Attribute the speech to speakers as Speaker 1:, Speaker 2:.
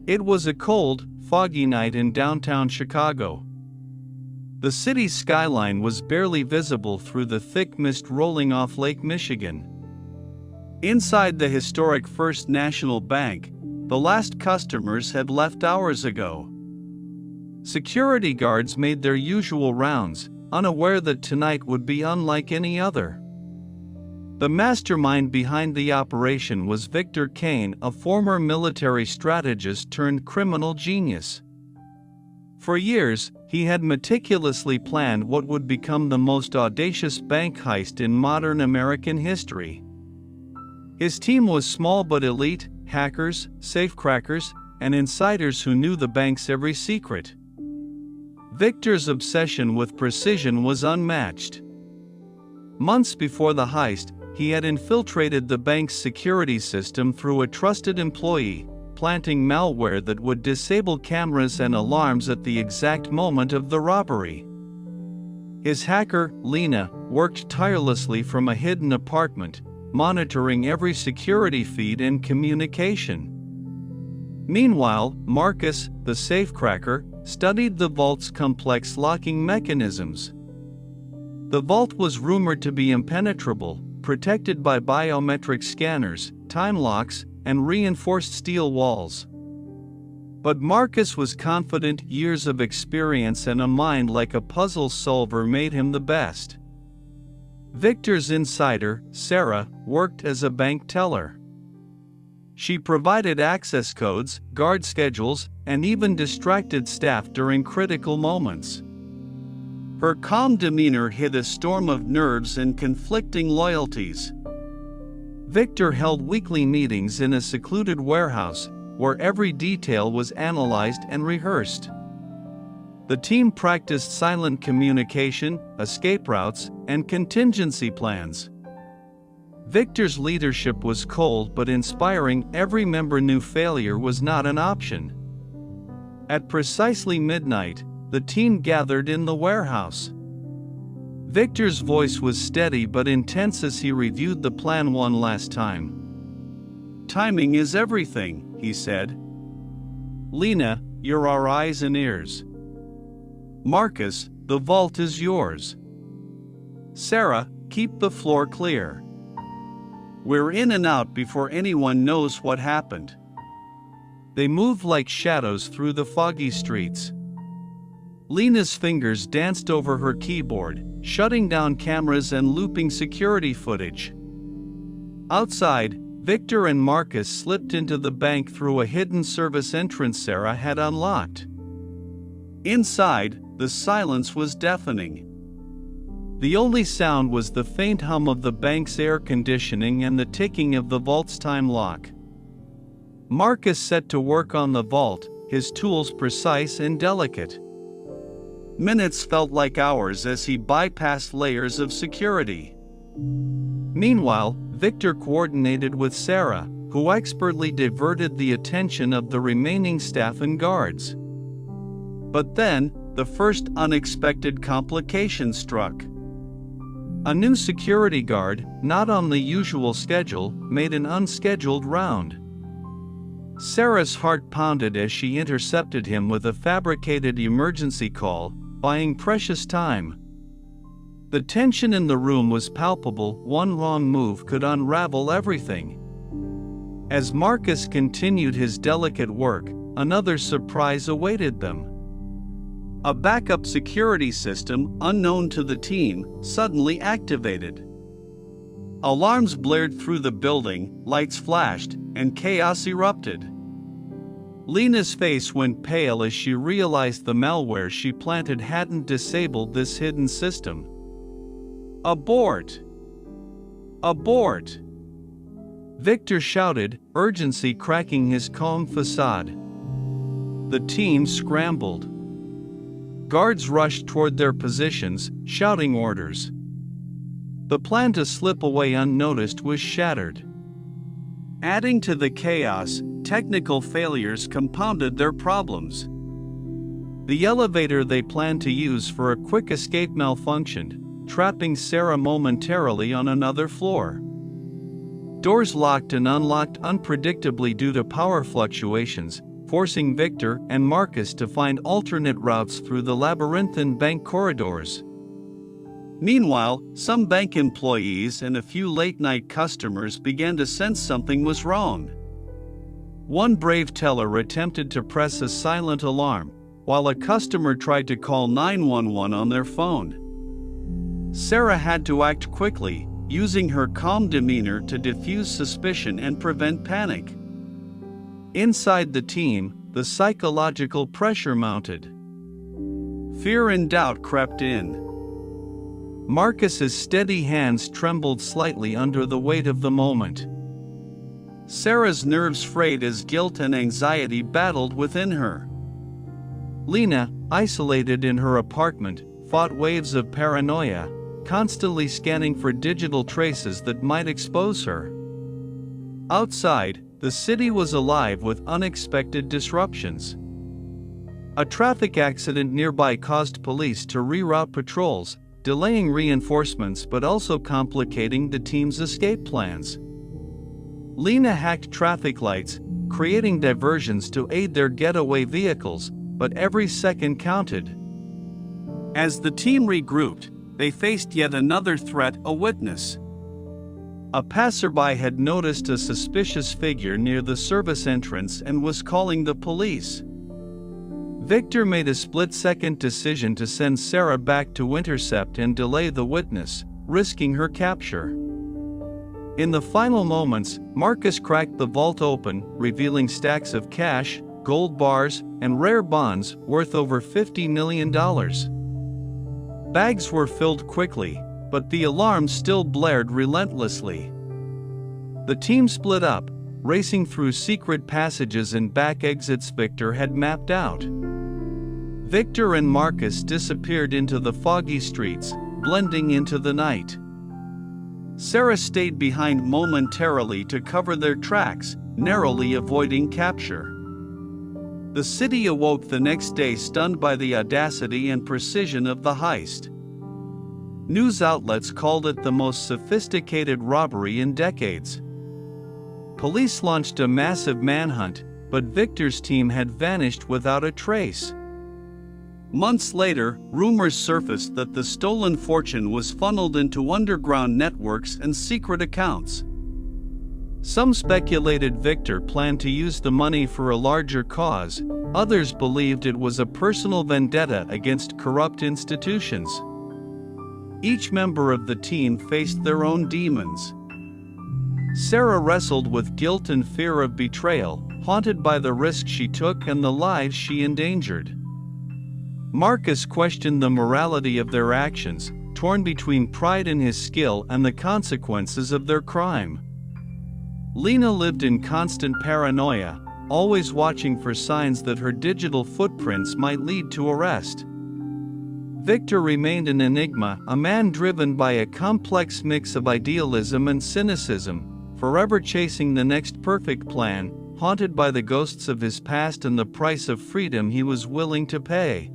Speaker 1: It was a cold, foggy night in downtown Chicago. The city's skyline was barely visible through the thick mist rolling off Lake Michigan. Inside the historic First National Bank, the last customers had left hours ago. Security guards made their usual rounds, unaware that tonight would be unlike any other. The mastermind behind the operation was Victor Kane, a former military strategist turned criminal genius. For years, he had meticulously planned what would become the most audacious bank heist in modern American history. His team was small but elite: hackers, safecrackers, and insiders who knew the bank's every secret. Victor's obsession with precision was unmatched. Months before the heist, he had infiltrated the bank's security system through a trusted employee, planting malware that would disable cameras and alarms at the exact moment of the robbery. His hacker, Lena, worked tirelessly from a hidden apartment, monitoring every security feed and communication. Meanwhile, Marcus, the safecracker, studied the vault's complex locking mechanisms. The vault was rumored to be impenetrable, protected by biometric scanners, time locks, and reinforced steel walls. But Marcus was confident years of experience and a mind like a puzzle solver made him the best. Victor's insider, Sarah, worked as a bank teller. She provided access codes, guard schedules, and even distracted staff during critical moments. Her calm demeanor hid a storm of nerves and conflicting loyalties. Victor held weekly meetings in a secluded warehouse, where every detail was analyzed and rehearsed. The team practiced silent communication, escape routes, and contingency plans. Victor's leadership was cold but inspiring. Every member knew failure was not an option. At precisely midnight, the team gathered in the warehouse. Victor's voice was steady but intense as he reviewed the plan one last time. "Timing is everything," he said. "Lena, you're our eyes and ears. Marcus, the vault is yours. Sarah, keep the floor clear. We're in and out before anyone knows what happened." They moved like shadows through the foggy streets. Lena's fingers danced over her keyboard, shutting down cameras and looping security footage. Outside, Victor and Marcus slipped into the bank through a hidden service entrance Sarah had unlocked. Inside, the silence was deafening. The only sound was the faint hum of the bank's air conditioning and the ticking of the vault's time lock. Marcus set to work on the vault, his tools precise and delicate. Minutes felt like hours as he bypassed layers of security. Meanwhile, Victor coordinated with Sarah, who expertly diverted the attention of the remaining staff and guards. But then, the first unexpected complication struck. A new security guard, not on the usual schedule, made an unscheduled round. Sarah's heart pounded as she intercepted him with a fabricated emergency call, buying precious time. The tension in the room was palpable. One wrong move could unravel everything. As Marcus continued his delicate work, another surprise awaited them. A backup security system, unknown to the team, suddenly activated. Alarms blared through the building, lights flashed, and chaos erupted. Lena's face went pale as she realized the malware she planted hadn't disabled this hidden system. "Abort! Abort!" Victor shouted, urgency cracking his calm facade. The team scrambled. Guards rushed toward their positions, shouting orders. The plan to slip away unnoticed was shattered. Adding to the chaos, technical failures compounded their problems. The elevator they planned to use for a quick escape malfunctioned, trapping Sarah momentarily on another floor. Doors locked and unlocked unpredictably due to power fluctuations, forcing Victor and Marcus to find alternate routes through the labyrinthine bank corridors. Meanwhile, some bank employees and a few late-night customers began to sense something was wrong. One brave teller attempted to press a silent alarm, while a customer tried to call 911 on their phone. Sarah had to act quickly, using her calm demeanor to diffuse suspicion and prevent panic. Inside the team, the psychological pressure mounted. Fear and doubt crept in. Marcus's steady hands trembled slightly under the weight of the moment. Sarah's nerves frayed as guilt and anxiety battled within her. Lena, isolated in her apartment, fought waves of paranoia, constantly scanning for digital traces that might expose her. Outside, the city was alive with unexpected disruptions. A traffic accident nearby caused police to reroute patrols, delaying reinforcements but also complicating the team's escape plans. Lena hacked traffic lights, creating diversions to aid their getaway vehicles, but every second counted. As the team regrouped, they faced yet another threat: a witness. A passerby had noticed a suspicious figure near the service entrance and was calling the police. Victor made a split-second decision to send Sarah back to intercept and delay the witness, risking her capture. In the final moments, Marcus cracked the vault open, revealing stacks of cash, gold bars, and rare bonds worth over $50 million. Bags were filled quickly, but the alarm still blared relentlessly. The team split up, racing through secret passages and back exits Victor had mapped out. Victor and Marcus disappeared into the foggy streets, blending into the night. Sarah stayed behind momentarily to cover their tracks, narrowly avoiding capture. The city awoke the next day stunned by the audacity and precision of the heist. News outlets called it the most sophisticated robbery in decades. Police launched a massive manhunt, but Victor's team had vanished without a trace. Months later, rumors surfaced that the stolen fortune was funneled into underground networks and secret accounts. Some speculated Victor planned to use the money for a larger cause, others believed it was a personal vendetta against corrupt institutions. Each member of the team faced their own demons. Sarah wrestled with guilt and fear of betrayal, haunted by the risk she took and the lives she endangered. Marcus questioned the morality of their actions, torn between pride in his skill and the consequences of their crime. Lena lived in constant paranoia, always watching for signs that her digital footprints might lead to arrest. Victor remained an enigma, a man driven by a complex mix of idealism and cynicism, forever chasing the next perfect plan, haunted by the ghosts of his past and the price of freedom he was willing to pay.